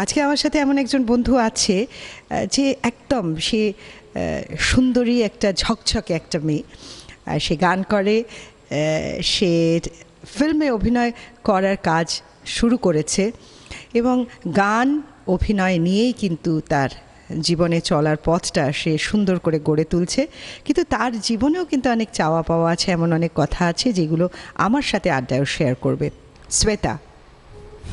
আজকে আমার সাথে এমন একজন বন্ধু আছে যে একদম সে সুন্দরী একটা ঝকঝকে একটা মেয়ে। সে গান করে, সে ফিল্মে অভিনয় করার কাজ শুরু করেছে এবং গান অভিনয় নিয়েই কিন্তু তার জীবনে চলার পথটা সে সুন্দর করে গড়ে তুলছে। কিন্তু তার জীবনেও কিন্তু অনেক চাওয়া পাওয়া আছে, এমন অনেক কথা আছে যেগুলো আমার সাথে আড্ডায় শেয়ার করবে। শ্বেতা,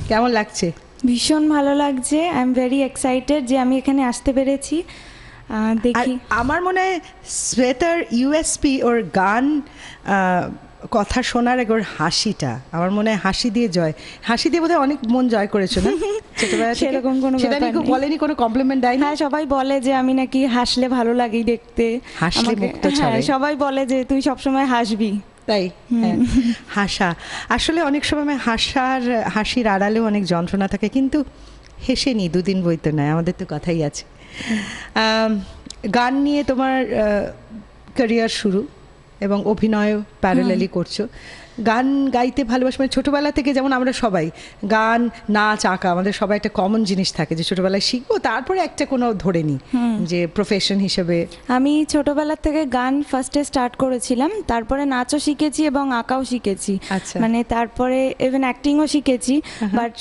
কেমন লাগছে? ভীষণ ভালো লাগছে। আই এম ভেরি এক্সাইটেড যে আমি এখানে আসতে পেরেছি। দেখি, আমার মনে হয় শ্বেতার ইউএসপি ওর গান কথা শোনার একবার হাসিটা, আমার মনে হয় হাসি দিয়ে বোধহয় অনেক মন জয় করেছো না ছোটবেলা থেকে? সেরকম কোনো সেটা ব্যাপার নেই। বলেনি, কোনো কমপ্লিমেন্ট দেয় না? হ্যাঁ, সবাই বলে যে আমি নাকি হাসলে ভালো লাগেই দেখতে, হাসলে মুখ তো হ্যাঁ ছাড়ে। সবাই বলে যে তুই সবসময় হাসবি। তাই হ্যাঁ, হাসা আসলে অনেক সময় হাসির আড়ালেও অনেক যন্ত্রণা থাকে, কিন্তু হেসে নি দুদিন বইতে নয়, আমাদের তো কথাই আছে। গান নিয়ে তোমার ক্যারিয়ার শুরু এবং অভিনয়ও প্যারালালি করছো। গান গাইতে ভালোবাসো মানে ছোটোবেলা থেকে, যেমন আমরা সবাই গান, নাচ, আঁকা আমাদের সবাই একটা কমন জিনিস থাকে যে ছোটোবেলায় শিখবো, তারপরে একটা কোনো ধরে নিই যে প্রফেশন হিসেবে। আমি ছোটবেলা থেকে গান ফার্স্টে স্টার্ট করেছিলাম, তারপরে নাচও শিখেছি এবং আঁকাও শিখেছি। আচ্ছা। মানে তারপরে ইভেন অ্যাক্টিংও শিখেছি, বাট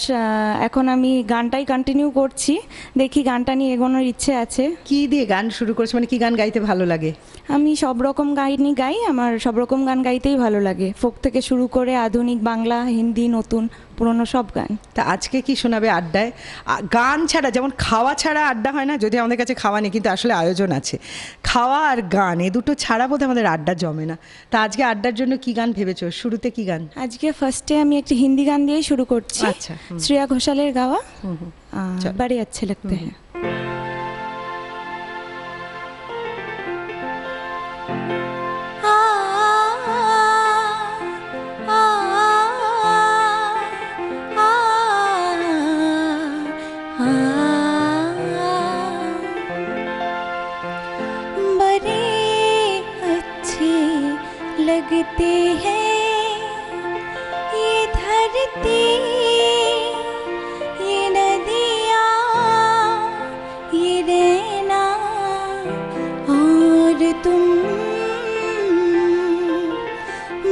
এখন আমি গানটাই কন্টিনিউ করছি। দেখি, গানটা নিয়ে এগোনোর ইচ্ছে আছে। কি দিয়ে গান শুরু করেছো, মানে কি গান গাইতে ভালো লাগে? আমি সব রকম গানই গাই, আমার সব রকম গান গাইতেই ভালো লাগে, ফোক থেকে শুরু করে আধুনিক, বাংলা, হিন্দি, নতুন পুরনো সব গান। তা আজকে কি শোনাবে আড্ডায়? গান ছাড়া, যেমন খাওয়া ছাড়া আড্ডা হয় না, যদি আমাদের কাছে খাওয়া নেই কিন্তু আসলে আয়োজন আছে, খাওয়া আর গান এ দুটো ছাড়া বোধহয় আমাদের আড্ডা জমে না। তা আজকে আড্ডার জন্য কি গান ভেবেছো? শুরুতে কি গান? আজকে ফার্স্টে আমি একটি হিন্দি গান দিয়েই শুরু করছি। আচ্ছা, শ্রেয়া ঘোষালের গাওয়া চল। बड़े अच्छे लगते हैं। बड़े अच्छे लगते हैं ये धरती, ये नदियाँ, ये रहना और तुम।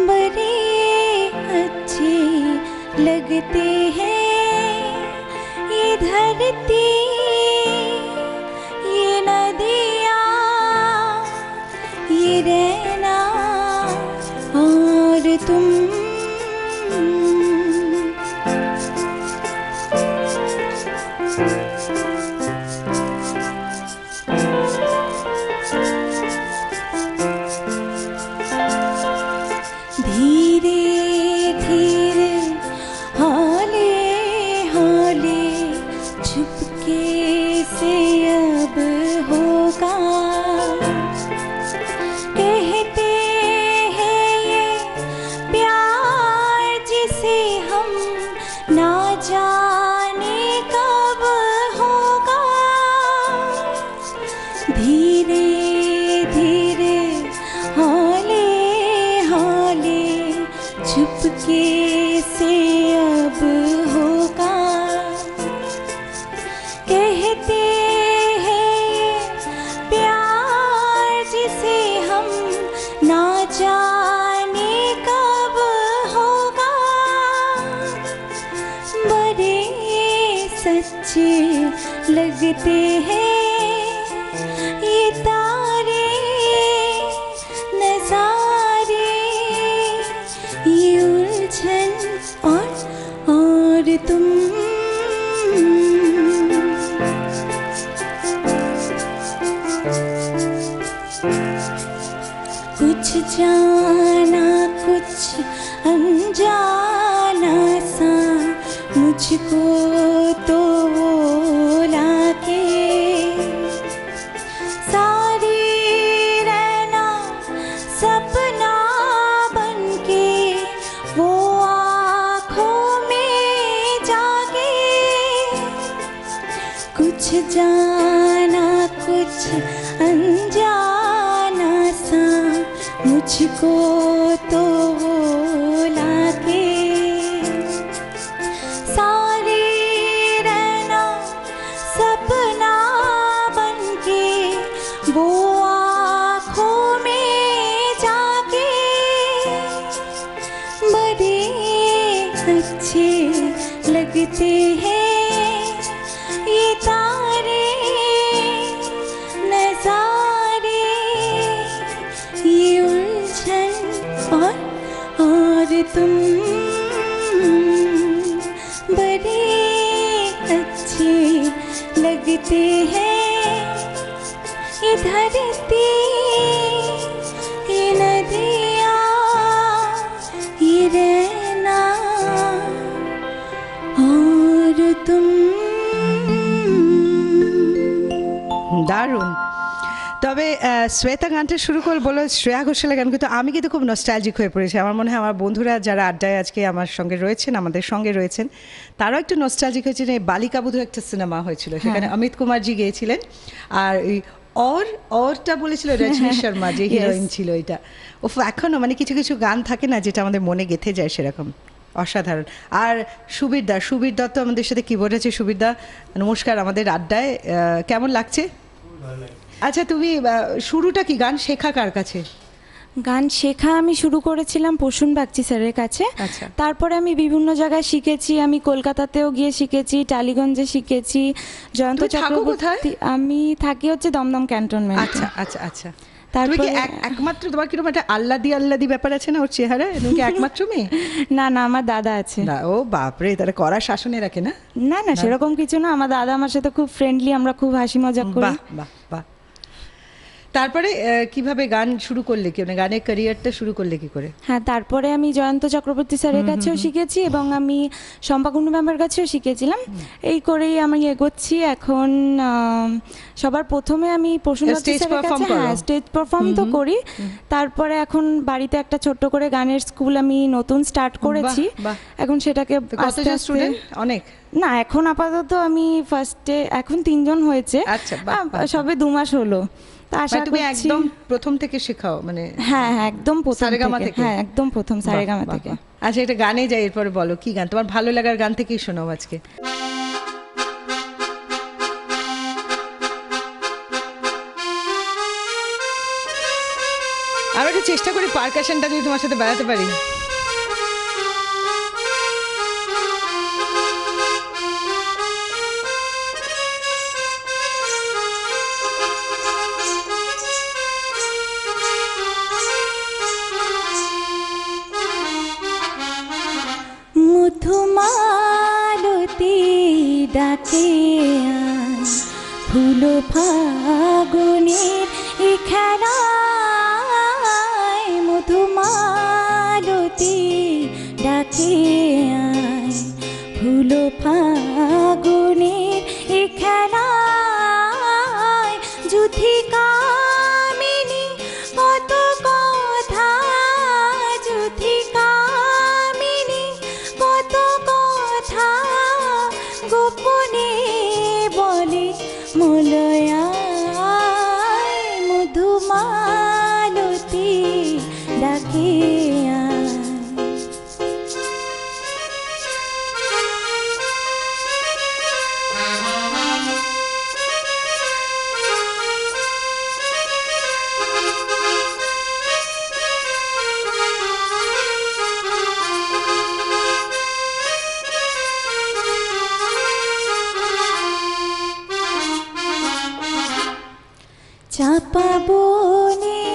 बड़े अच्छे लगते हैं ये धरती, ये नदियाँ, ये रहना और तुम। धीरे धीरे हौले हौले चुपके से अब होगा, कहते हैं ये प्यार जिसे हम ना जाने कब होगा। धीरे धीरे हौले हौले चुपके से अब होगा, कहते हैं ये प्यार जिसे हम ना जाने कब होगा। बड़े सच्चे लगते हैं ये तारे, नजारे, ये उलझन और तुम। कुछ जाना कुछ अनजाना सा मुझको तो वो लाके, सारी रहना सपना बनके वो आँखों में जागे। कुछ जाना कुछ अनजाना सा मुझको तो वो लागे, सारी रहना लगते हैं ये तारे नजारे, ये उलझन और तुम बड़े अच्छे लगते हैं। ये धरती, ये नदियाँ, ये रहना और तुम। দারুণ। তবে শ্বেতা গানটা শুরু করে বলো শ্রেয়া ঘোষালের গান, কিন্তু আমি কিন্তু খুব নস্টালজিক হয়ে পড়েছি। আমার মনে হয় আমার বন্ধুরা যারা আড্ডায় আজকে আমার সঙ্গে রয়েছেন, আমাদের সঙ্গে রয়েছেন, তারাও একটু নস্টালজিক হয়েছেন। এই বালিকা বধূ একটা সিনেমা হয়েছিল, সেখানে অমিত কুমারজি গিয়েছিলেন, আর এই অরটা বলেছিল রজনী শর্মা যে হিরোইন ছিল। এটা এখনো মানে কিছু কিছু গান থাকে না যেটা আমাদের মনে গেঁথে যায়, সেরকম অসাধারণ। আর সুবীর দত্ত আমাদের সাথে কিবোর্ড আছে। সুবীর দা নমস্কার আমাদের আড্ডায়, কেমন লাগছে? আচ্ছা, তুমি শুরুটা কি গান শেখা কার কাছে? গান শেখা আমি শুরু করেছিলাম প্রসূন বাগচি স্যারের কাছে। আচ্ছা। তারপরে আমি বিভিন্ন জায়গায় শিখেছি। আমি কলকাতাতেও গিয়ে শিখেছি, টালিগঞ্জে শিখেছি, জয়ন্ত তুমি থাকো কোথায়? চক্রবর্তী। আমি থাকি হচ্ছে দমদম ক্যান্টনমেন্ট। আচ্ছা আচ্ছা আচ্ছা। তুমি তারপরে কি একমাত্র, তোমার কিরকম একটা আল্লাদি ব্যাপার আছে না ওর চেহারায়? তুমি কি একমাত্র মেয়ে? না না, আমার দাদা আছে। না, ও বাপরে, তারা কড়া শাসনে রাখে না? না না, সেরকম কিছু না। আমার দাদা আমার সাথে খুব ফ্রেন্ডলি, আমরা খুব হাসি মজা করি। বাহ বাহ বাহ। তারপরে কিভাবে গান শুরু করলে, কি মানে গানের ক্যারিয়ারটা শুরু করলে কি করে? হ্যাঁ, তারপরে আমি জয়ন্ত চক্রবর্তী স্যারের কাছেও শিখেছি এবং আমি শম্পা কুণ্ডু ম্যামের কাছেও শিখেছিলাম। এই করেই আমি এগোচ্ছি এখন। সবার প্রথমে আমি প্রসূন বাগচি Stage স্যারের perform কাছে, করো? হ্যাঁ, স্টেজ পারফর্ম তো করি। তারপরে এখন বাড়িতে একটা ছোট্ট করে গানের স্কুল আমি নতুন স্টার্ট করেছি। বাহ। এখন সেটাকে তো আস্তে কতজন আস্তে, স্টুডেন্ট? অনেক? না এখন আপাতত আমি ফার্স্টে এখন 3 জন হয়েছে। আচ্ছা, বাহ, বাহ, সবে 2 মাস হলো। তা আশা মানে তুমি করছি। একদম প্রথম থেকে শেখাও মানে? হ্যাঁ হ্যাঁ, একদম প্রথম সারেগামা থেকে। থেকে? হ্যাঁ, একদম প্রথম সারেগামা বাহ, বাহ, থেকে। বাহ। আচ্ছা, এটা গানে যাই, এরপরে বলো কি গান তোমার ভালো লাগার গান থেকেই শোনাও আজকে। আমরা একটু চেষ্টা করি পারকাশনটা যদি তোমার সাথে বেড়াতে পারি। মধুমালতী ডাকে আয়, ফুল ফাগুনের এই খেলায়। মধুমালতী ডাকে আয়, ফুল ফাগুনের এই খেলায়। যুথিকামিনী কত কথা, যুথিকামিনী কত কথা গোপনে বলে মলয়ায়। মধুমালতী ডাকে আয়। চাপা বনে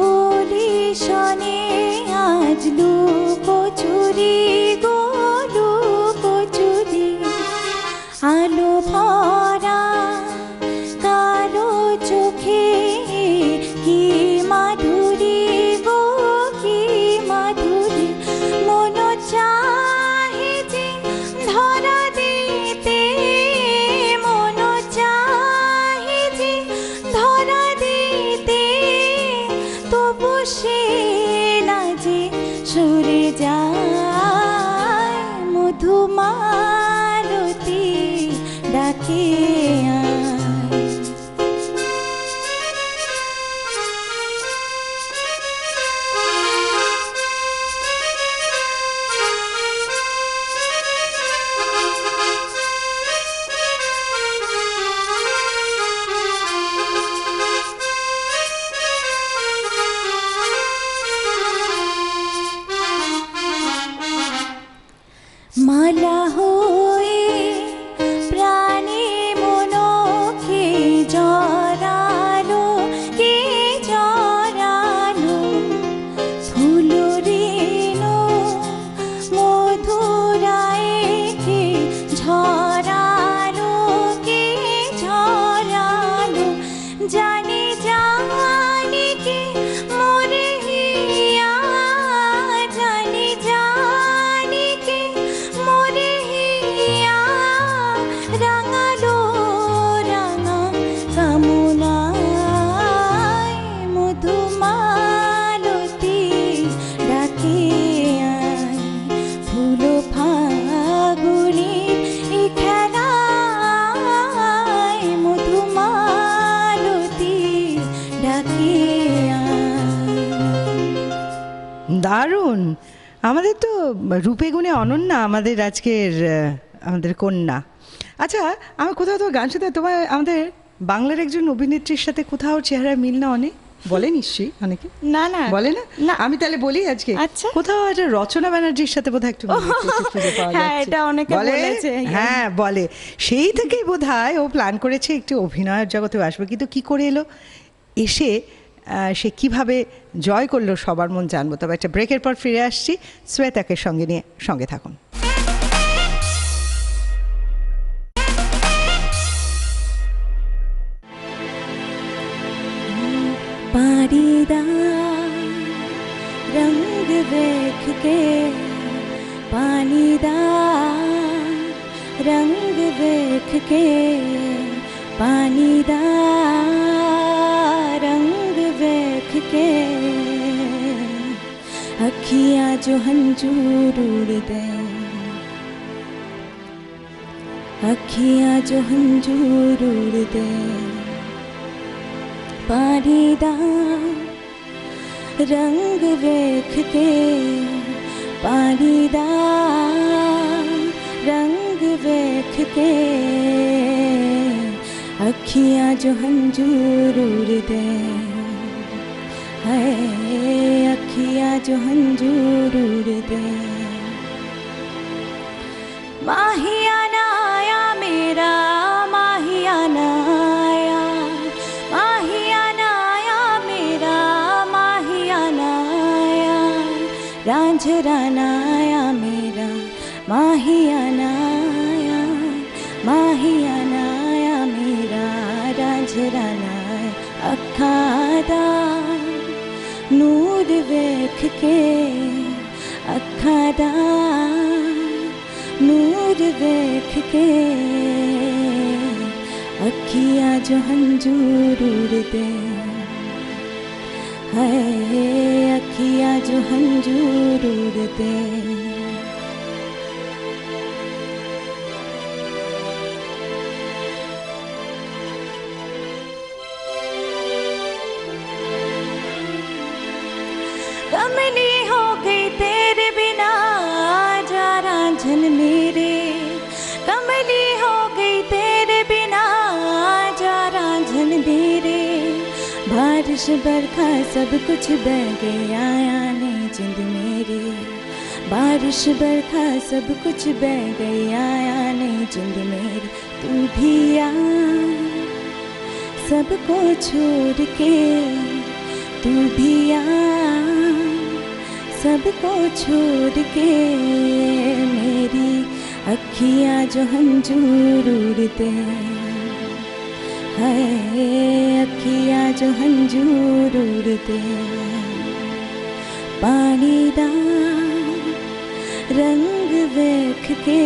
ওলি শনে আজ লুকোচুরি গো লুকোচুরি। আলো ভরা কালো চোখে কি মাধুরী গো কি মাধুরী। মন চাহে যে ধরা দিতে, মন চাহে যে ধরা দিতে, তবু সে না যে সরে যায়। মধুমালতী ডাকে আয়। মালা হো আমাদের তো রূপে গুণে অনন্যা আমাদের আজকের আমাদের কন্যা। আচ্ছা, আমার কোথাও তো গান শুনতে তোমার আমাদের বাংলার একজন অভিনেত্রীর সাথে কোথাও চেহারা মিল না অনেক বলে নিশ্চয়ই অনেকে না না বলে না? না। আমি তাহলে বলি আজকে আচ্ছা। কোথাও একটা রচনা ব্যানার্জির সাথে বোধহয় একটু মিল একটু খুঁজে পাওয়া হ্যাঁ, যাচ্ছে। এটা অনেকে বলে? বলেছে। হ্যাঁ বলে, সেই থেকেই বোধহয় ও প্ল্যান করেছে একটু অভিনয়ের জগতে আসবে, কিন্তু কি করে এলো, এসে সে কিভাবে জয় করলো সবার মন জানবো। তবে একটা ব্রেকের পর ফিরে আসছি, শ্বেতাকে সঙ্গে নিয়ে, সঙ্গে থাকুন। पानीदार रंग देख के, पानीदार रंग देख के, पानीदार रंग देख के, अखियाँ जो हंजूर उड़ दे, अखियाँ जो हंजूर उड़ दे, पानीदार रंग देख के, पानीदार रंग देख के, अखियाँ जो हंजूर उड़ दे, है अखियाँ जो हंजूर उड़ दे। माहियाना आया मेरा, माहियाना आया, माहियाना आया मेरा, माहियाना आया, रांझराना आया मेरा, माहियाना आया, माहियाना आया मेरा, रांझराना आया। अखां दा नूर वेख के, अखां दा नूर देख के, अखियाँ जो हंजूर उड़ दे, है अखियाँ जो हंजूर उड़ दे। कमली हो गई तेरे बिना, जा रांझन मेरे, कमली हो गई तेरे बिना, जा रांझन मेरे। बारिश बरखा सब कुछ बह गया, आने जिंद मेरे, बारिश बरखा सब कुछ बह गया, आने जिंद मेरे। तू भी आ सबको छोड़ के, तू भी आ सबको छोड़ के, मेरी अखियाँ जो हंजूर उड़ते, है अखियाँ जो हंजूर उड़ते। पानीदार रंग देख के,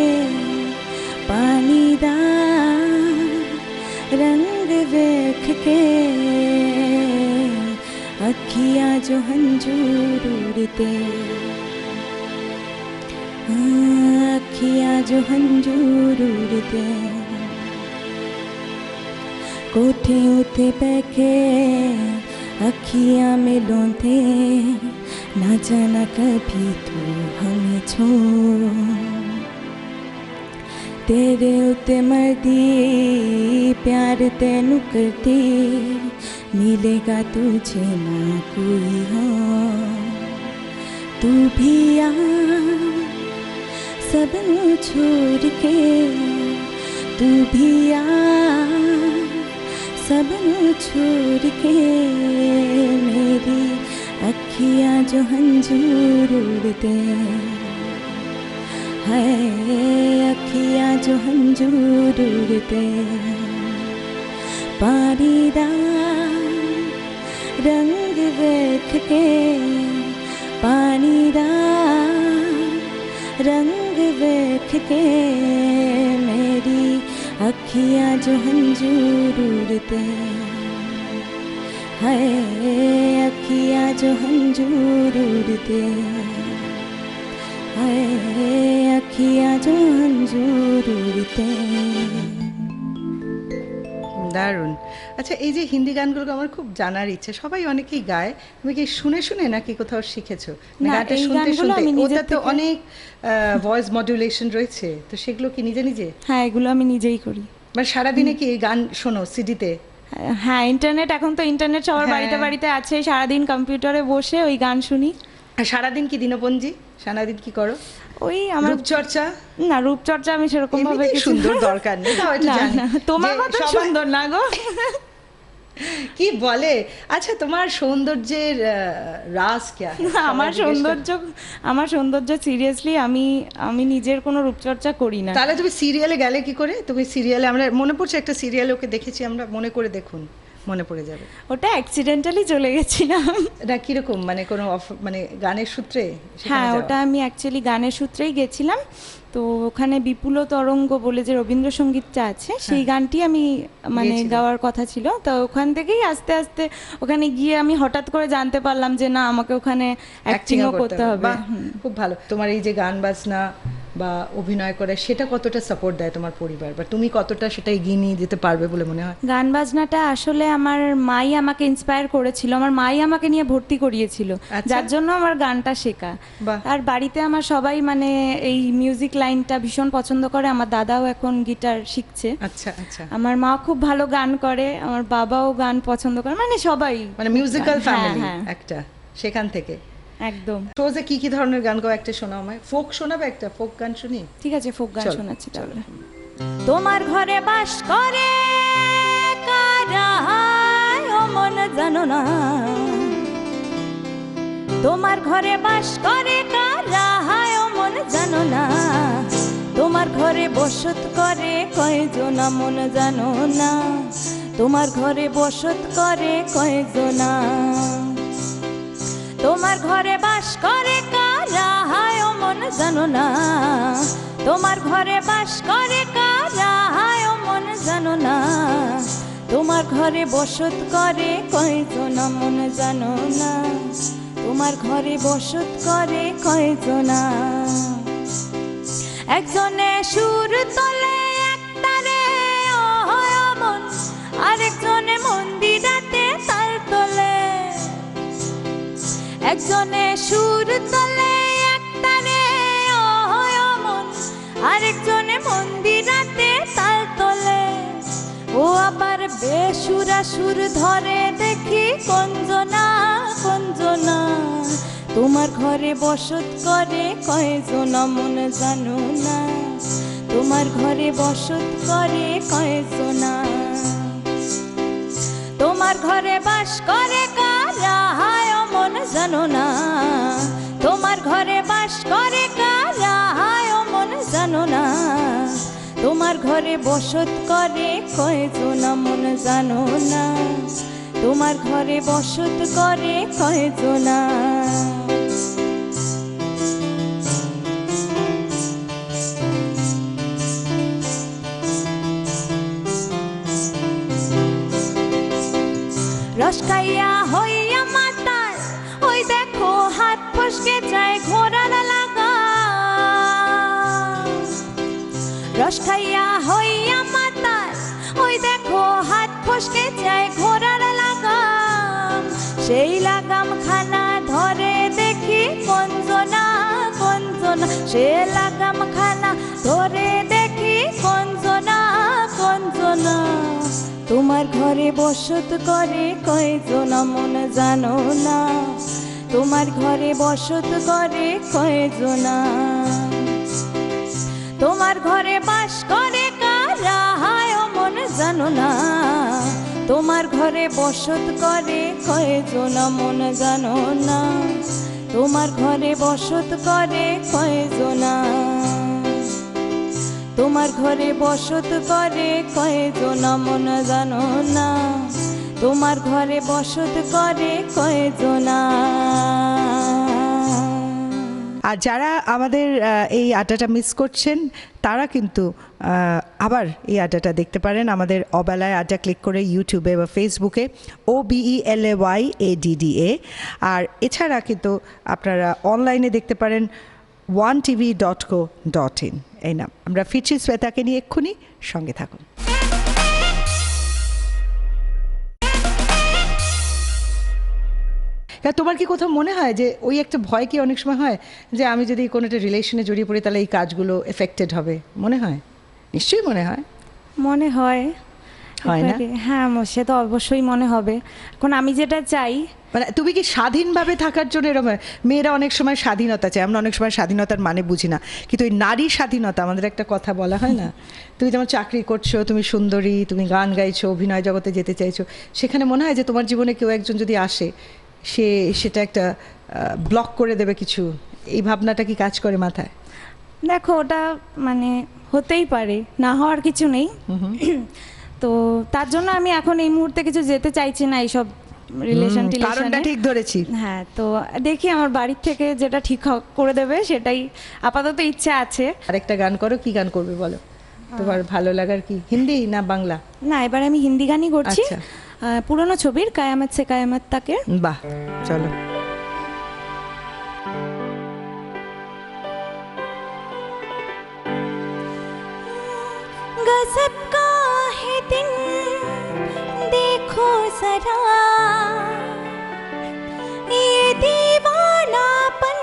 पानीदार रंग देख के, अखियाँ जो हंजूर उड़ते, अखियाँ जो हंजूर उड़ते। कोठे उते बैठे अखियाँ मिलों थे, ना जाना कभी तू हमें छोड़। तेरे उते मर्दी प्यार तेनू करती, मिलेगा तुझे ना कोई हो। तू भी आ सबनू छोड़ के, तू भी आ सबनू छोड़ के, मेरी अखियाँ जो हंजूर उड़ते, है अखियाँ जो हंजूर उड़ते। पानीदार रंग देख के, पानीदार रंग देख के, मेरी अखियाँ जो हंजूर उड़ते, है अखियाँ जो हंजूर उड़ते, है अखियाँ जो हंजूर उड़ते। দারুণ। আচ্ছা, এই যে হিন্দি গানগুলো আমার খুব জানার ইচ্ছে, সবাই অনেকেই গায়, তুমি কি শুনে শুনে নাকি কোথাও শিখেছো? না, গানটা এই শুনতে গানগুলো শুনতে আমি নিজের ওটা তো থেকে- অনেক ভয়েস মডুলেশন রয়েছে, তো সেগুলো কি নিজে নিজে হ্যাঁ, এগুলো আমি নিজেই করি। মানে সারাদিনে কি এই গান শোনো সিডিতে? হ্যাঁ, ইন্টারনেট, এখন তো ইন্টারনেট সবার হ্যাঁ। বাড়িতে বাড়িতে আছে, সারাদিন কম্পিউটারে বসে ওই গান শুনি। আর সারাদিন কি দিনপঞ্জি, সারাদিন কি করো? ওই আমার রূপচর্চা? না, রূপচর্চা আমি সেরকম ভাবে এমনিতেই কিছু সুন্দর দরকার নেই, তাও একটু না, জানি না, তোমার যে মতো সবাই- সুন্দর না গো। কি বলে? আচ্ছা, তোমার সৌন্দর্যের রাজ ক্যা হ্যায়? আমার সবাই জিজ্ঞেস করে। আমার সৌন্দর্য সিরিয়াসলি আমি নিজের কোনো রূপচর্চা করি না। তাহলে তুমি সিরিয়ালে গেলে কি করে? তুমি সিরিয়ালে, আমরা মনে পড়ছে একটা সিরিয়ালে ওকে দেখেছি আমরা, মনে করে দেখুন, মনে পড়ে যাবে। ওটা অ্যাক্সিডেন্টালি চলে গেছিলাম। এটা কিরকম, মানে কোনো মানে গানের সূত্রে সেখানে হ্যাঁ, যাওয়া? ওটা আমি অ্যাকচুয়ালি গানের সূত্রেই গেছিলাম। তো ওখানে বিপুল তরঙ্গ বলে যে রবীন্দ্রসঙ্গীতটা আছে, সেই গানটি আমি মানে গেয়েছিলে। গাওয়ার কথা ছিল। তো ওখান থেকেই আস্তে আস্তে ওখানে গিয়ে আমি হঠাৎ করে জানতে পারলাম যে না, আমাকে ওখানে অ্যাক্টিংও করতে হবে। বাহ, খুব ভালো। তোমার এই যে গান বাজনা বা অভিনয় করে, সেটা কতটা সাপোর্ট দেয় তোমার পরিবার, বা তুমি কতটা সেটা এগিয়ে নিয়ে যেতে পারবে বলে মনে হয়? গান বাজনাটা আসলে আমার মাই আমাকে ইন্সপায়ার করেছিল, আমার মাই আমাকে নিয়ে ভর্তি করিয়েছিল, আচ্ছা। যার জন্য আমার গানটা শেখা। বাহ। আর বাড়িতে আমার সবাই মানে এই মিউজিক লাইনটা ভীষণ পছন্দ করে, আমার দাদাও এখন গিটার শিখছে, আচ্ছা আচ্ছা, আমার মা খুব ভালো গান করে, আমার বাবাও গান পছন্দ করে, মানে সবাই মানে মিউজিক্যাল হ্যাঁ, ফ্যামিলি হ্যাঁ, একটা, সেখান থেকে। একদম। শোজে কি কি ধরনের গান গাও একটা শোনাও আমায়, ফোক শোনাবে, একটা ফোক গান শুনি। ঠিক আছে, ফোক গান চলো, শোনাচ্ছি তাহলে। তোমার ঘরে বাস করে কারা ও মন জানো না, তোমার ঘরে বাস করে কারা ও মন জানো না, তোমার ঘরে বসত করে কয়জনা মন জানো না, তোমার ঘরে বসত করে কয়জনা, তোমার ঘরে বাস করে কারা ও মন জানো না, তোমার ঘরে বাস করে কারা ও মন জানো না, তোমার ঘরে বসত করে কয়জনা মন জানো না, তোমার ঘরে বসত করে কয়জনা, একজনে সুর তোলে একতারে ও মন, আরেকজনে মন্দিরাতে তাল তোলে, একজনে সুর তোলে একতারে ও মন, আরেকজনে মন্দিরাতে তাল তোলে, ও আবার বেসুরা সুর ধরে দেখি কঞ্জনা কঞ্জনা, তোমার ঘরে বসত করে কয়জনা মন জানো না, তোমার ঘরে বসত করে কয়জনা, তোমার ঘরে বাস করে কারা ও মন জানো না, তোমার ঘরে বাস করে কারা ও মন জানো না, তোমার ঘরে বসত করে কয়জনা মন জানো না, তোমার ঘরে বসত করে কয়জনা। রস খাইয়া হইয়া মাতাল, ওই দেখো হাত ফসকে যায় ঘোড়ার লাগা, রস খাইয়া হইয়া মাতাল, ওই দেখো হাত ফসকে যায় ঘোড়ার লাগাম, সেই লাগাম খানা ধরে দেখি কঞ্জনা কঞ্জনা, সে লাগাম খানা ধরে দেখি কঞ্জনা কঞ্জনা, তোমার ঘরে বসত করে কয়জনা মন জানো না, তোমার ঘরে বসত করে কয়জনা, তোমার ঘরে বাস করে কারা ও মন জানো না, তোমার ঘরে বসত করে কয়জনা মন জানো না, তোমার ঘরে বসত করে কয়জনা, তোমার ঘরে বসত করে কয়জনা মন জানো না, তোমার ঘরে বসত করে কয়জনা। আর যারা আমাদের এই আড্ডাটা মিস করছেন, তারা কিন্তু আবার এই আড্ডাটা দেখতে পারেন আমাদের অবেলায় আড্ডা ক্লিক করে ইউটিউবে বা ফেসবুকে, OBELAYADDA। আর এছাড়া কিন্তু আপনারা অনলাইনে দেখতে পারেন onetv.co.in। এই নাম। আমরা ফিরছি শ্বেতাকে নিয়ে এক্ষুনি, সঙ্গে থাকুন। কারণ তোমার কি কোথাও মনে হয় যে ওই একটা ভয় কি অনেক সময় হয় যে আমি যদি কোনো একটা রিলেশনে জড়িয়ে পড়ি তাহলে এই কাজগুলো এফেক্টেড হবে, মনে হয়? নিশ্চয়ই মনে হয়। মনে হয়। হয় না? এবারে হ্যাঁ, সে তো অবশ্যই মনে হবে। এখন আমি যেটা চাই, মানে তুমি কি স্বাধীনভাবে থাকার জন্য এরকম মেয়েরা অনেক সময় স্বাধীনতা চায়, আমরা অনেক সময় স্বাধীনতার মানে বুঝি না, কিন্তু ওই নারী স্বাধীনতা আমাদের একটা কথা বলা হয় না? তুমি যেমন চাকরি করছো, তুমি সুন্দরী, তুমি গান গাইছো, অভিনয় জগতে যেতে চাইছো, সেখানে মনে হয় যে তোমার জীবনে কেউ একজন যদি আসে সেটা একটা ব্লক করে দেবে কিছু, এই ভাবনাটা কি কাজ করে মাথায়? দেখো ওটা মানে হতেই পারে, না হওয়ার কিছু নেই। তো তার জন্য আমি এখন এই মুহূর্তে কিছু যেতে চাইছি না এইসব রিলেশন কারণটা ঠিক ধরেছি। হ্যাঁ, তো দেখি আমার বাড়ির থেকে যেটা ঠিক করে দেবে সেটাই আপাতত ইচ্ছা আছে। আরেকটা গান করো, কি গান করবে বলো? তোমার ভালো লাগার কি, হিন্দি না বাংলা? না, এবার আমি হিন্দি গানই করছি। আচ্ছা। পুরনো ছবির কায়ামত সে কায়ামত তাকে। বাহ, চলো। गजब का है दिन देखो जरा, ये दीवानापन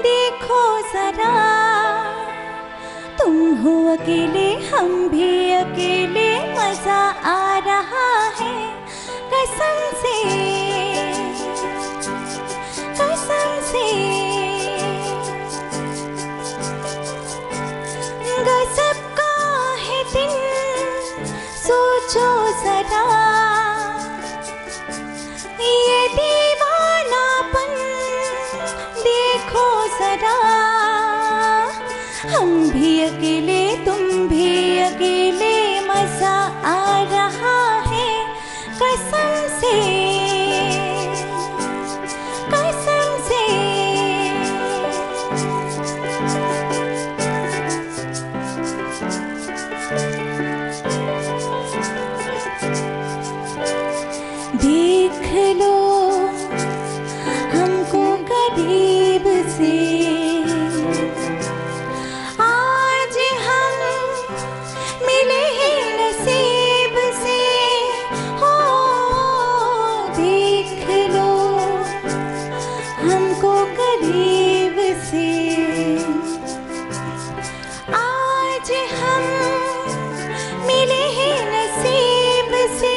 देखो जरा, तुम हो अकेले हम भी अकेले, मजा आ रहा है कसम से कसम से। गजब का है दिन सोचो जरा, ये दीवानापन देखो जरा, हम भी अकेले तुम भी अकेले, मजा आ रहा है कसम से कसम से। देख लो हमको करीब से, आज हम मिले हैं नसीब से, हो देख लो हमको करीब से, आज हम मिले हैं नसीब से,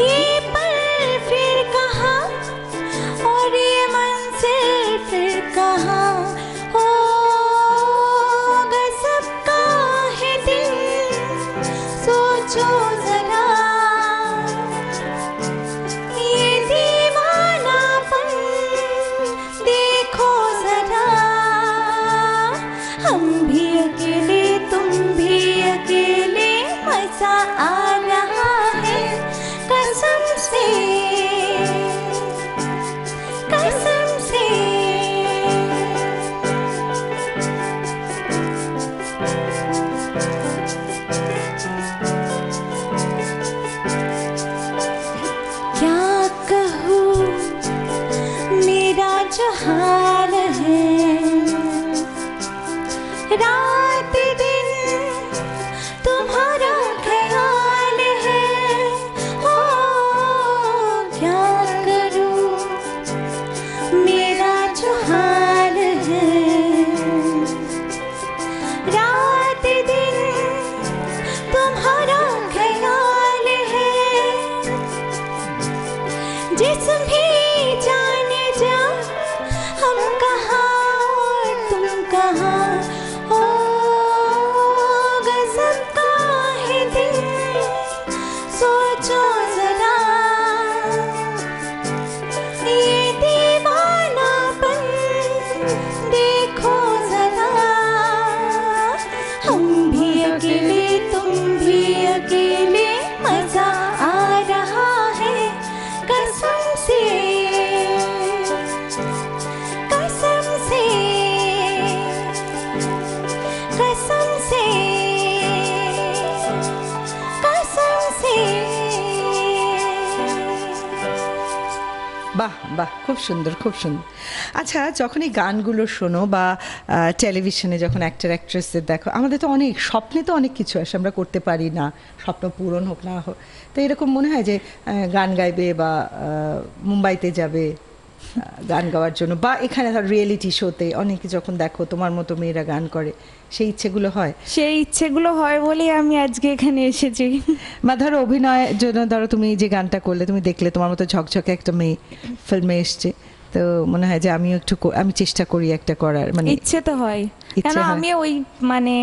ये पल फिर कहाँ और ये मंजिल फिर कहाँ, हो गजब का है दिन सोचो जरा, ये दीवानापन देखो जरा, हम भी अकेले तुम भी अकेले, मजा आ रहा है कसम से कसम से। क्या कहूँ मेरा जो हाल है, रात दिन तुम्हारा ख्याल है, हो क्या करूं मेरा जो हाल है, रात दिन तुम्हारा ख्याल है, जिस्म ही जाने जा हम कहाँ और तुम कहाँ, हो गजब का है दिन सोचो जरा, ये दीवानापन देखो जरा, हम भी अकेले तुम भी अकेले, मजा आ रहा है कसम से कसम से कसम से कसम से। বাহ বাহ, খুব সুন্দর খুব সুন্দর। আচ্ছা, যখন এই গানগুলো শোনো বা টেলিভিশনে যখন অ্যাক্টর অ্যাক্ট্রেসদের দেখো, আমাদের তো অনেক স্বপ্নে তো অনেক কিছু আসে, আমরা করতে পারি না, স্বপ্ন পূরণ হোক না হোক। তো এরকম মনে হয় যে গান গাইবে বা মুম্বাইতে যাবে গান গাওয়ার জন্য, বা এখানে ধর রিয়েলিটি শোতে অনেকে যখন দেখো তোমার মতো মেয়েরা গান করে, সেই ইচ্ছেগুলো হয়? সেই ইচ্ছেগুলো হয় বলেই আমি আজকে এখানে এসেছি। বা ধরো অভিনয়ের জন্য, ধরো তুমি যে গানটা করলে, তুমি দেখলে তোমার মতো ঝকঝকে একটা মেয়ে ফিল্মে এসছে, তো মনে হয় যে আমিও একটু আমি চেষ্টা করি একটা করার, মানে ইচ্ছে তো হয়, ইচ্ছে কেন হয়। আমি ওই মানে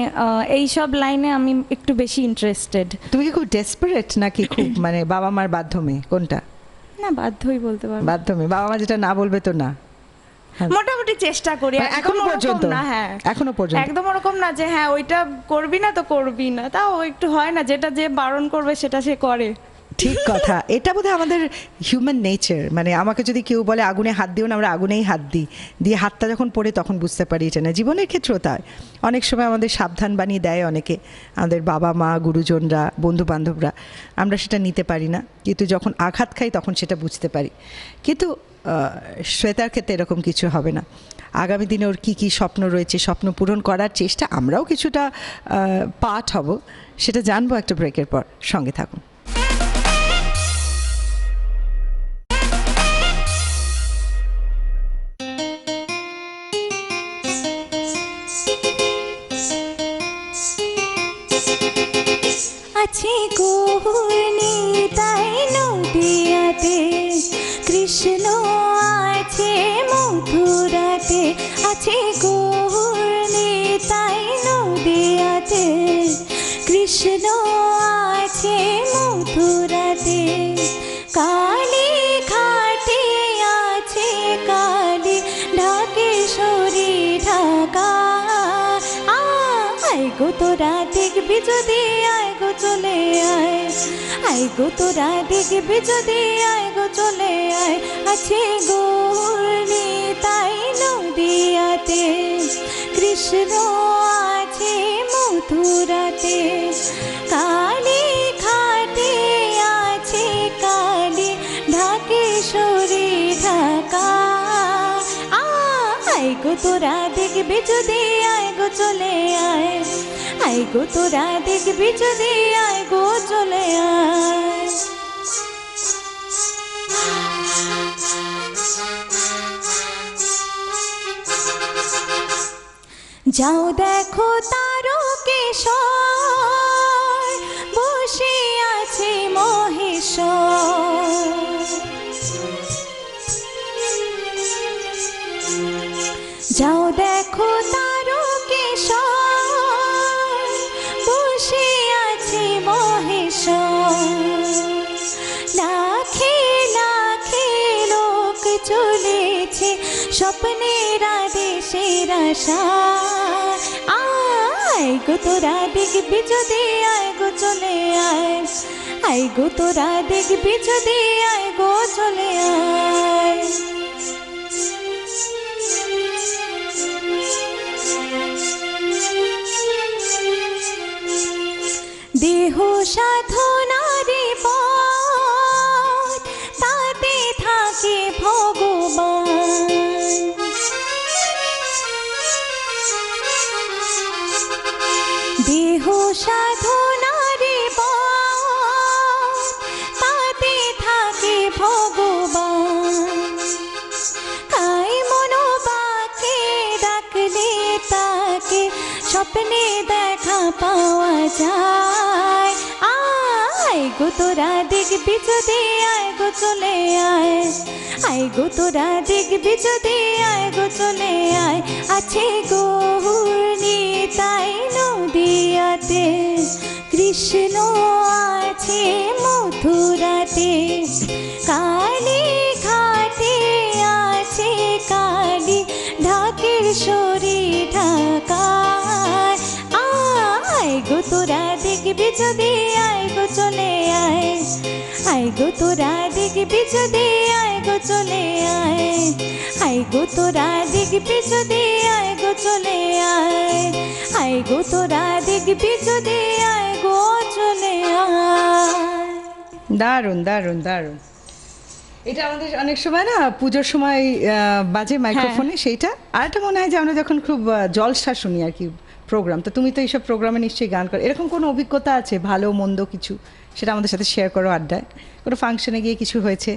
এই সব লাইনে আমি একটু বেশি ইন্টারেস্টেড। তুমি কি খুব ডেসপারেট নাকি খুব মানে বাবা মার মাধ্যমে, কোনটা? না, বাধ্যই বলতে পারবো। মাধ্যমে, বাবা মা যেটা না বলবে তো না। হ্যাঁ। মোটামুটি চেষ্টা করি, মানে একদম এখনো ওরকম পর্যন্ত? না। হ্যাঁ, এখনো পর্যন্ত? একদম ওরকম না যে হ্যাঁ ওইটা করবি না তো করবি না, তাও একটু হয় না, যেটা যে বারণ করবে সেটা সে করে। ঠিক কথা, এটা বোধহয় আমাদের হিউম্যান নেচার। মানে আমাকে যদি কেউ বলে আগুনে হাত দিও না, আমরা আগুনেই হাত দিই, দিয়ে হাতটা যখন পড়ে তখন বুঝতে পারি এটা না। জীবনের ক্ষেত্রেও তাই, অনেক সময় আমাদের সাবধান বানিয়ে দেয় অনেকে, আমাদের বাবা মা, গুরুজনরা, বন্ধু বান্ধবরা, আমরা সেটা নিতে পারি না, কিন্তু যখন আঘাত খাই তখন সেটা বুঝতে পারি। কিন্তু শ্বেতার ক্ষেত্রে এরকম কিছু হবে না। আগামী দিনে ওর কী কী স্বপ্ন রয়েছে, স্বপ্ন পূরণ করার চেষ্টা, আমরাও কিছুটা পার্ট হব, সেটা জানবো একটা ব্রেকের পর। সঙ্গে থাকুন। আছে গৌরী তাই নদিয়াতে, কৃষ্ণ আছে মথুরাতে। আছে গৌরী তাই নদিয়াতে, কৃষ্ণ আছে মথুরাতে। কালী ঘাটে আছে কালী, ঢাকেশ্বরী ঢাকা। আয় গো তোরা দেখবি যদি, আয় গো চলে আয়। আয় গো তোরা দেখবি যদি, আয় গো চলে আয়। আছে গৌরী তাই নদিয়াতে, কৃষ্ণ আছে মথুরাতে। কালী ঘাটে আছে কালী, ঢাকেশ্বরী ঢাকা। আয় গো তোরা দেখবি যদি, আয় গো চলে আয়। আয় গো তোরা দেখবি যদি, আয় গো চলে আয়। যাও দেখো তারকেশ্বর, বসে আছে মহেশ্বর। যাও দেখো তারকেশ্বর, বসে আছে মহেশ্বর। লাখে লাখে লোক চলেছে স্বপ্নের আদেশের আশায়। আয় গো তোরা দেখবি যদি, আয় গো চলে আয়। আয় গো তোরা দেখবি যদি, আয় গো চলে আয়। দেহ সাধনারে পথ, তাতে থাকে ভগবান। দেহ সাধনারে পথ, তাতে থাকে ভগবান। কাই মনোবাকে ডাকলে তাকে স্বপ্নে দেখা পাওয়া যায়। আয় গো তোরা দেখবি যদি, আয় গো চলে আয়। আয় গো তোরা দেখবি যদি, আয় গো চলে আয়। আছে গৌরী তাই নদিয়াতে, কৃষ্ণ আছে মথুরাতে। কালী ঘাটে আছে কালী, ঢাকেশ্বরী ঢাকা। আয় গো তোরা দেখবি যদি, আয় গো চলে আয়। আয় গো তোরা দেখবি যদি, আয় গো চলে আয়। আয় গো তোরা দেখবি যদি, আয় গো চলে আয়। আয় গো তোরা দেখবি যদি, আয় গো চলে আয়। দারুণ দারুণ দারুণ। এটা আমাদের অনেক সময় না পুজোর সময় বাজে মাইক্রোফোনে সেইটা, আর একটা মনে হয় যে আমরা যখন খুব জলসা শুনি আর কি প্রোগ্রাম, তো তুমি তো এইসব প্রোগ্রামে নিশ্চয়ই গান করো, এরকম কোনো অভিজ্ঞতা আছে ভালো মন্দ কিছু, সেটা আমাদের সাথে শেয়ার করো আড্ডায়, কোনো ফাংশনে গিয়ে কিছু হয়েছে?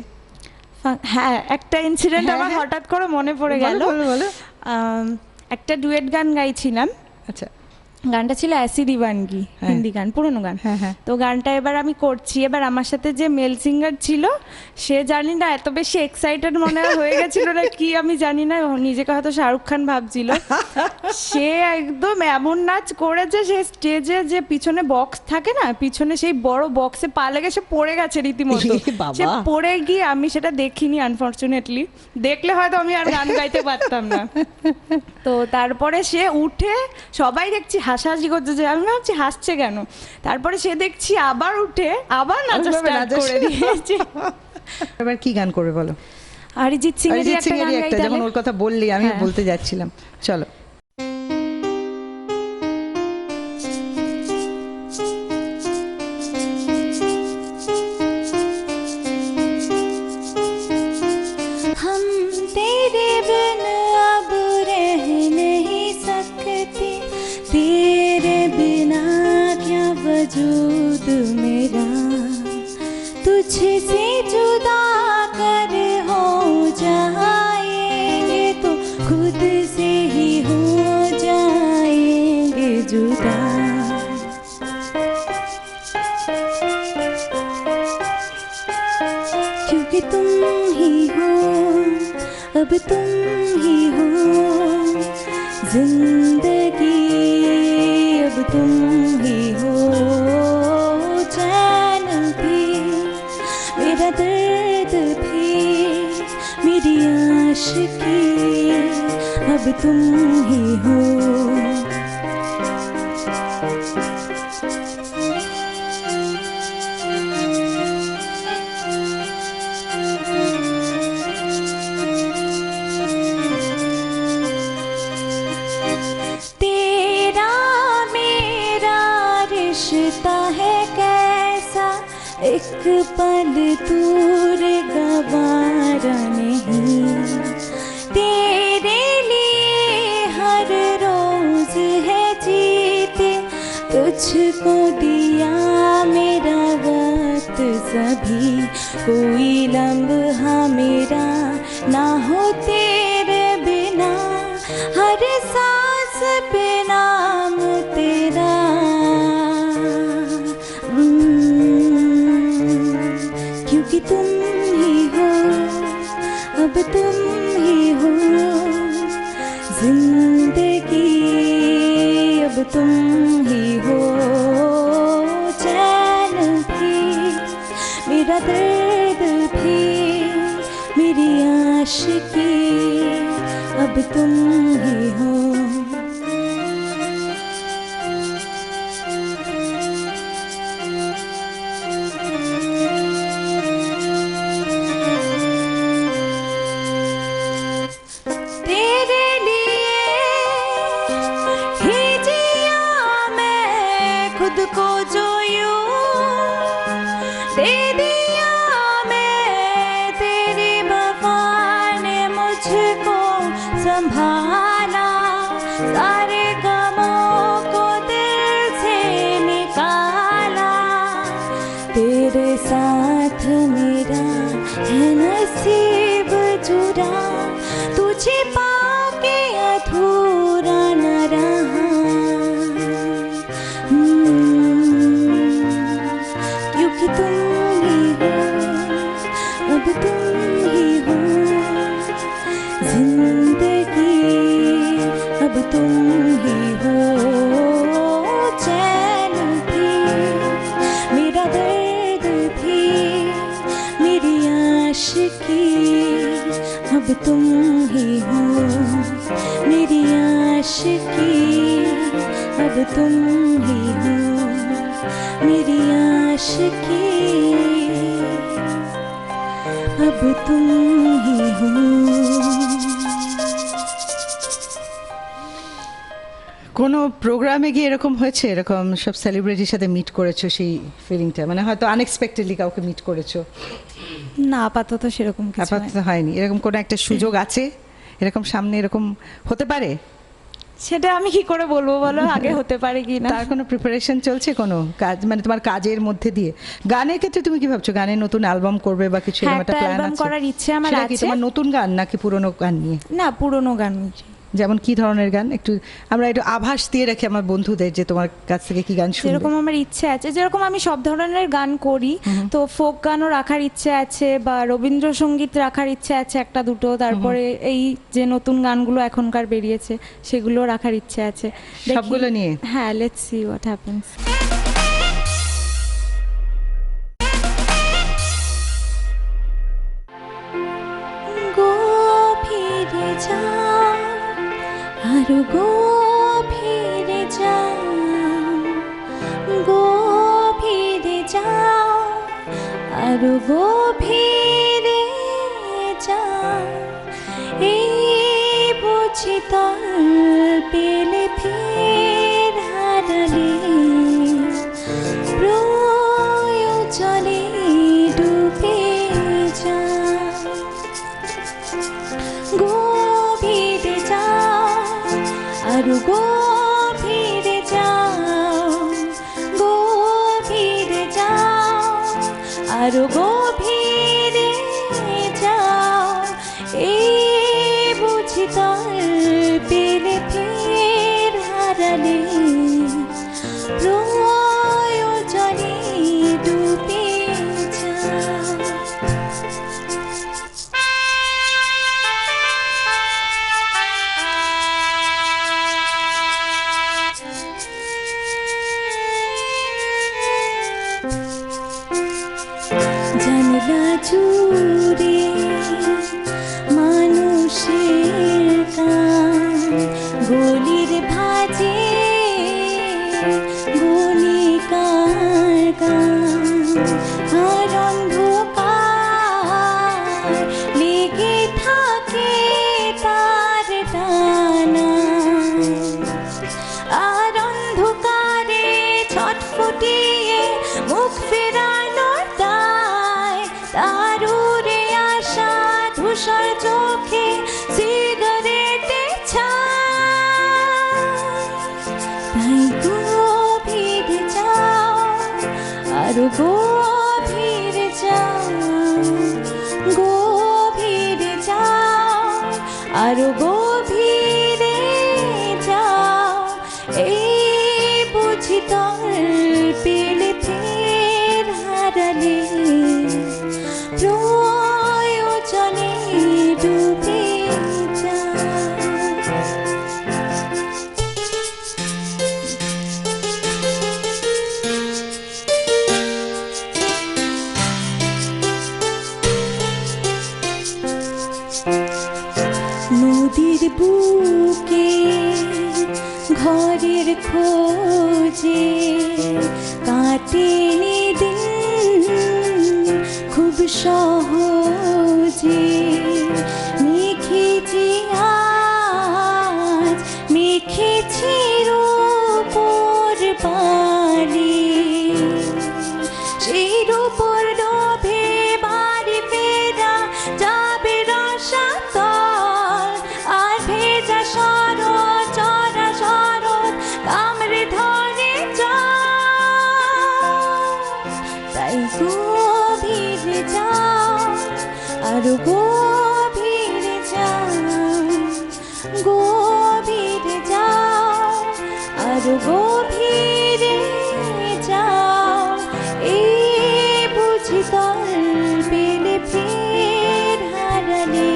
হ্যাঁ, একটা ইনসিডেন্ট হ্যাঁ, আমার হ্যাঁ। হঠাৎ করে মনে পড়ে বলো, গেল। বলো, বলো। একটা ডুয়েট গান গাইছিলাম, আচ্ছা। গানটা ছিল অ্যাসি দিবানগি, হ্যাঁ। হিন্দি গান, পুরনো গান। হ্যাঁ, হ্যাঁ। তো গানটা এবার আমি করছি, এবার আমার সাথে যে মেল সিঙ্গার ছিল সে জানি না এত বেশি এক্সাইটেড মনে হয় হয়ে গেছিল না কি আমি জানি না, ও নিজেকে হয়তো শাহরুখ খান ভাবছিল। সে একদম এমন নাচ করেছে, সে স্টেজে যে পিছনে বক্স থাকে না, পিছনে সেই বড় বক্সে পা লেগে সে পড়ে গেছে রীতিমতো। এ বাবা। সে পড়ে গিয়ে, আমি সেটা দেখিনি আনফর্চুনেটলি, দেখলে হয়তো আমি আর গান গাইতে পারতাম না। তো তারপরে সে উঠে, সবাই দেখছি হাসাহাসি করছে, যে আমি ভাবছি হাসছে কেন, তারপরে সে দেখছি আবার উঠে আবার নাচা স্টার্ট করে দিয়েছে। এবার কি গান করবে বলো? অরিজিৎ সিং এর অরিজিৎ একটা সিং গান এরই একটা, গাইতে যখন হবে। ওর কথা বললি আমি হ্যাঁ। বলতে যাচ্ছিলাম, চলো। हम तेरे बिन अब रह नहीं सकते, तेरे बिना क्या वजूद मेरा, तुझसे जुदा कर हो जाएंगे तो खुद से ही हो जाएंगे जुदा। क्योंकि तुम ही हो, अब तुम ही हो जिंदगी, अब तुम ही हो चैन भी, मेरा दर्द भी, मेरी आशिकी, अब तुम ही हो। तेरा मेरा रिश्ता है कैसा, एक पल दूर गवारा नहीं, तेरे लिए हर रोज है जीते, तुझको दिया मेरा वक्त सभी, कोई लम्हा मेरा ना हो तेरे बिना, हर सांस पे नाम तेरा। क्योंकि तुम ही हो, अब तुम ही हो जिंदगी, अब तुम ही हो चैन भी, मेरा दर्द भी, मेरी आशिकी, अब तुम ही हो। तेरे लिए ही जिया मैं खुद को, जो यूं दे दिया मैं, तेरी वफा ने मुझको संभाला, सारे गमों को दिल से निकाला, तेरे साथ मेरा है नसीब जुड़ा, तुझे पाके अधूरा न रहा। क्योंकि तुम ही हो, अब तुम ही हो जिंदगी, अब तुम ही हो चैन भी, मेरा दर्द भी, मेरी आशिकी, अब तुम ही हो मेरी आशिकी, अब तुम ही हो मेरी आशिकी, अब तुम ही हो। কোনো প্রোগ্রামে গিয়ে এরকম হয়েছে, এরকম সব সেলিব্রিটির সাথে মিট করেছো, সেই ফিলিংটা মানে হয়তো আনএক্সপেক্টেডলি কাউকে মিট করেছো? না আপাতত সেরকম কিছু নাই। আপাতত হয়নি, এরকম কোনো একটা সুযোগ আছে এরকম সামনে এরকম হতে পারে? সেটা আমি কি করে বলবো বলো, আগে হতে পারে কি না। তার কোনো প্রিপারেশন চলছে কোনো কাজ, মানে তোমার কাজের মধ্যে দিয়ে? গানের ক্ষেত্রে তুমি কি ভাবছো, গানের নতুন অ্যালবাম করবে বা কিছু হ্যাঁ, এরকম একটা একটা প্ল্যান অ্যালবাম আছে? করার ইচ্ছে আমার সেটা কি আছে। তোমার নতুন গান নাকি পুরনো গান নিয়ে? না, পুরোনো গান। যেমন কি ধরনের গান, একটু আমরা একটু আভাস দিয়ে রাখি আমার বন্ধুদের যে তোমার কাছ থেকে কি গান শুনবে। যেরকম আমার ইচ্ছে আছে, যেরকম আমি সব ধরনের গান করি, তো ফোক গানও রাখার ইচ্ছে আছে বা রবীন্দ্রসঙ্গীত রাখার ইচ্ছে আছে একটা দুটো, তারপরে এই যে নতুন গানগুলো এখনকার বেরিয়েছে সেগুলো রাখার ইচ্ছে আছে। দেখি। সবগুলো নিয়ে? হ্যাঁ, লেটস সি হোয়াট হ্যাপেন্স। গভীরে যাও, আরো গভীরে যাও, গভীরে যাও, আরো গভীরে যাও, এই বুঝি তল পেলে ফের হারালে, প্রয়োজনে ডুবে যাও, গভীরে যাও, আরো গভীরে যাও, গভীরে যাও, আরো গভীরে যাও, এই বুঝি তল পেলে ফের হারালে, প্রয়োজনে ডুবে যাও। জানলা জুড়ে মানুষের গান, গলির ভাজে গলিকার গান, আর অন্ধকার লেগে থাকে তার টানা, আর অন্ধকারে ছটফটিয়ে মুখ ফেরানোর দায়, তার উড়ে আসা ধূসর চোখে সিগারেটের ছাই, তাই গভীরে যাও, আরো গভীরে যাও, গভীরে যাও, আরো গভীরে যাও, এই বুঝি তল পেলে ফের হারালে, প্রয়োজনে ডুবে যাও। নদীর বুকে ঘরের খোঁজে কাটেনি দিন খুব সহজে, মেখেছি আজ মেখেছি রূপোর বালি, সেই রূপোর লোভে বাড়ি ফেরা যাবে রসাতল, আর ভেজা শরৎ চড়া শরৎ কামড়ে ধরে জল, তাই গভীরে যাও, আরো গভীরে যাও, গভীরে যাও, আরো গভীরে যাও, এই বুঝি তল পেলে ফের হারালে,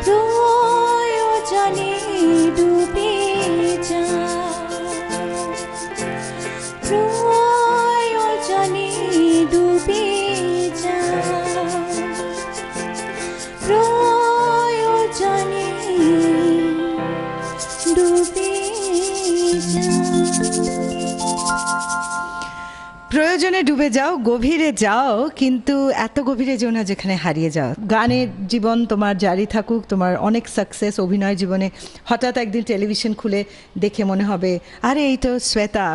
প্রয়োজনে ডুবে যাও, প্রয়োজনে ডুবে যাও, প্রয়োজনে ডুবে যাও। প্রয়োজনে ডুবে যাও, গভীরে যাও, কিন্তু এত গভীরে যেও না যেখানে হারিয়ে যাও। গানের জীবন তোমার জারি থাকুক, তোমার অনেক সাকসেস অভিনয় জীবনে। হঠাৎ একদিন টেলিভিশন খুলে দেখে মনে হবে আরে এই তো শ্বেতা,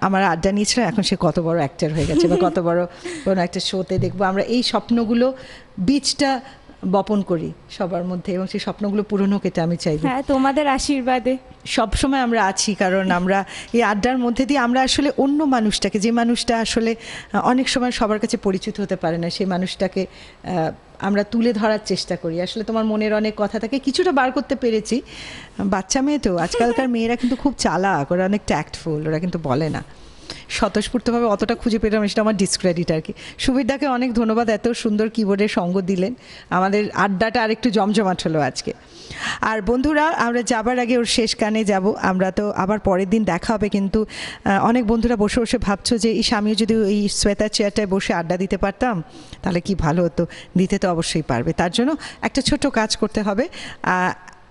আমার আড্ডা নিয়েছিল, এখন সে কত বড় অ্যাক্টর হয়ে গেছে, বা কত বড় কোনো একটা শোতে দেখবো। আমরা এই স্বপ্নগুলো বীজটা বপন করি সবার মধ্যে, এবং সেই স্বপ্নগুলো পূরণ হোক এটা আমি চাইবো। হ্যাঁ, তোমাদের আশীর্বাদে সব সময় আমরা আছি, কারণ আমরা এই আড্ডার মধ্যে দিয়ে আমরা আসলে অন্য মানুষটাকে, যে মানুষটা আসলে অনেক সময় সবার কাছে পরিচিত হতে পারে না, সেই মানুষটাকে আমরা তুলে ধরার চেষ্টা করি। আসলে তোমার মনের অনেক কথা থাকে, কিছুটা বার করতে পেরেছি। বাচ্চা মেয়ে তো, আজকালকার মেয়েরা কিন্তু খুব চালাক, ওরা অনেক ট্যাক্টফুল, ওরা কিন্তু বলে না স্বতঃস্ফূর্তভাবে অতটা খুঁজে পেলাম, সেটা আমার ডিসক্রেডিট আর কি। সুবিরদাকে অনেক ধন্যবাদ, এত সুন্দর কিবোর্ডের সঙ্গ দিলেন, আমাদের আড্ডাটা আর একটু জমজমাট হলো আজকে। আর বন্ধুরা, আমরা যাবার আগে ওর শেষ গানে যাব। আমরা তো আবার পরের দিন দেখা হবে, কিন্তু অনেক বন্ধুরা বসে বসে ভাবছো যে আমিও যদি এই শ্বেতার চেয়ারটায় বসে আড্ডা দিতে পারতাম তাহলে কি ভালো হতো। দিতে তো অবশ্যই পারবে, তার জন্য একটা ছোট কাজ করতে হবে।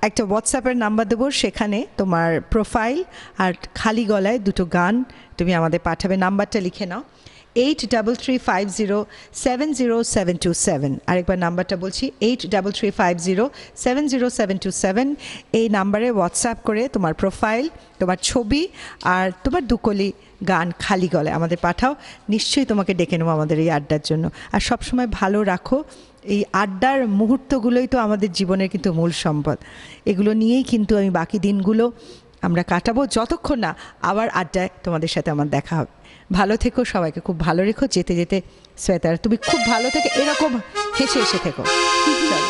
একটা হোয়াটসঅ্যাপের নাম্বার দেবো, সেখানে তোমার প্রোফাইল আর খালি গলায় দুটো গান তুমি আমাদের পাঠাবে। নাম্বারটা লিখে নাও, 8335070727। আরেকবার নাম্বারটা বলছি, 8335070727। এই নাম্বারে হোয়াটসঅ্যাপ করে তোমার প্রোফাইল, তোমার ছবি আর তোমার দুকলি গান খালি গলায় আমাদের পাঠাও। নিশ্চয়ই তোমাকে ডেকে নেবো আমাদের এই আড্ডার জন্য। আর সবসময় ভালো রাখো, এই আড্ডার মুহূর্তগুলোই তো আমাদের জীবনের কিন্তু মূল সম্পদ। এগুলো নিয়েই কিন্তু আমি বাকি দিনগুলো আমরা কাটাবো, যতক্ষণ না আবার আড্ডায় তোমাদের সাথে আমার দেখা হবে। ভালো থেকো, সবাইকে খুব ভালো রেখো। যেতে যেতে শ্বেতার, তুমি খুব ভালো থেকে এরকম হেসে হেসে থেকো। চলো।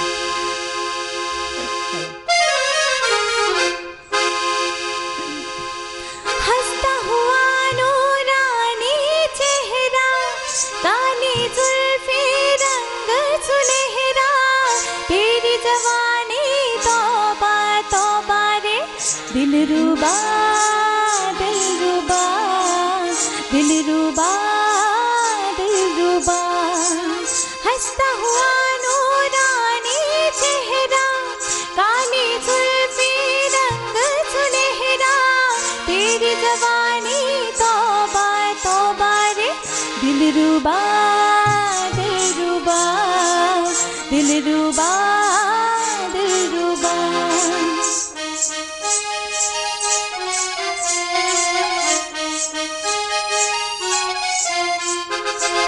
हंसता हुआ नूरानी चेहरा, काली जुल्फे रंग सुनहरा, तेरी जवानी तौबा तौबा रे, दिलरुबा दिलरुबा दिलरुबा दिलरुबा। हंसता हुआ नूरानी चेहरा, काली जुल्फे रंग सुनहरा, तेरी जवानी तौबा तौबा रे, दिलरुबा दिलरुबा दिलरुबा दिलरुबा।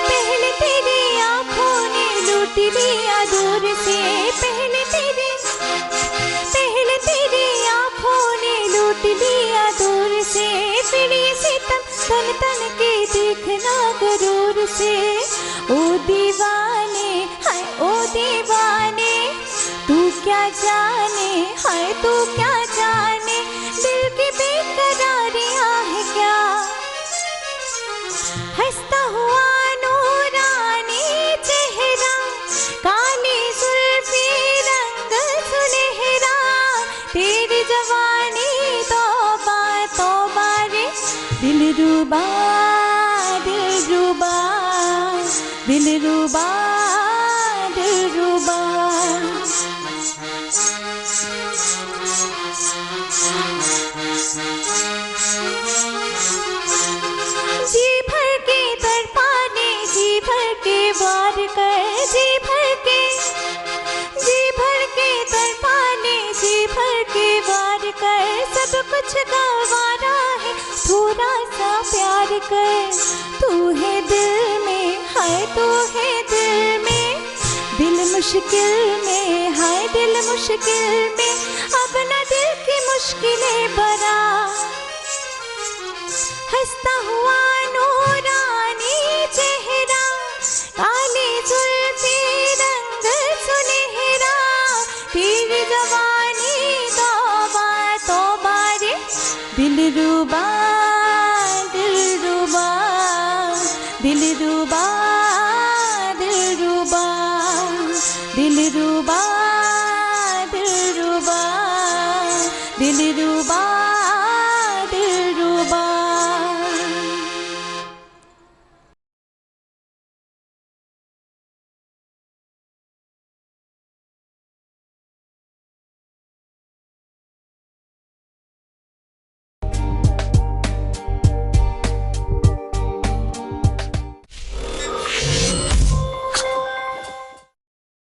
पहले तेरी आँखों ने लूट लिया दूर से, पहले तेरी आँखों ने लूट लिया दूर से, फिर ये सितम तन तन के देखना गुरूर से। ओ दीवाने हाय ओ दीवाने, तू क्या जाने हाय तू क्या जाने, दिल की बेकरारियां है क्या। हंसता हुआ नूरानी चेहरा, काली जुल्फी रंग सुनहरा, तेरी जवानी तौबा तौबा रे, दिलरुबा दिलरुबा दिलरुबा दिलरुबा। जी भर के तड़पाने, जी भर के वार कर, जी भर के तड़पाने, जी भर के वार कर, सब कुछ गंवारा है, थोड़ा सा प्यार कर। तू है दिल में हाय तू है दिल में, दिल मुश्किल में हाय दिल मुश्किल में, अपना दिल की मुश्किलें बरा। हंसता हुआ नूरानी चेहरा, काली जुल्फे रंग सुनहरा, तेरी जवानी तौबा तौबा रे, दिलरुबा दिलरुबा दिलरुबा दिलरुबा दिलरुबा दिलरुबा दिलरुबा।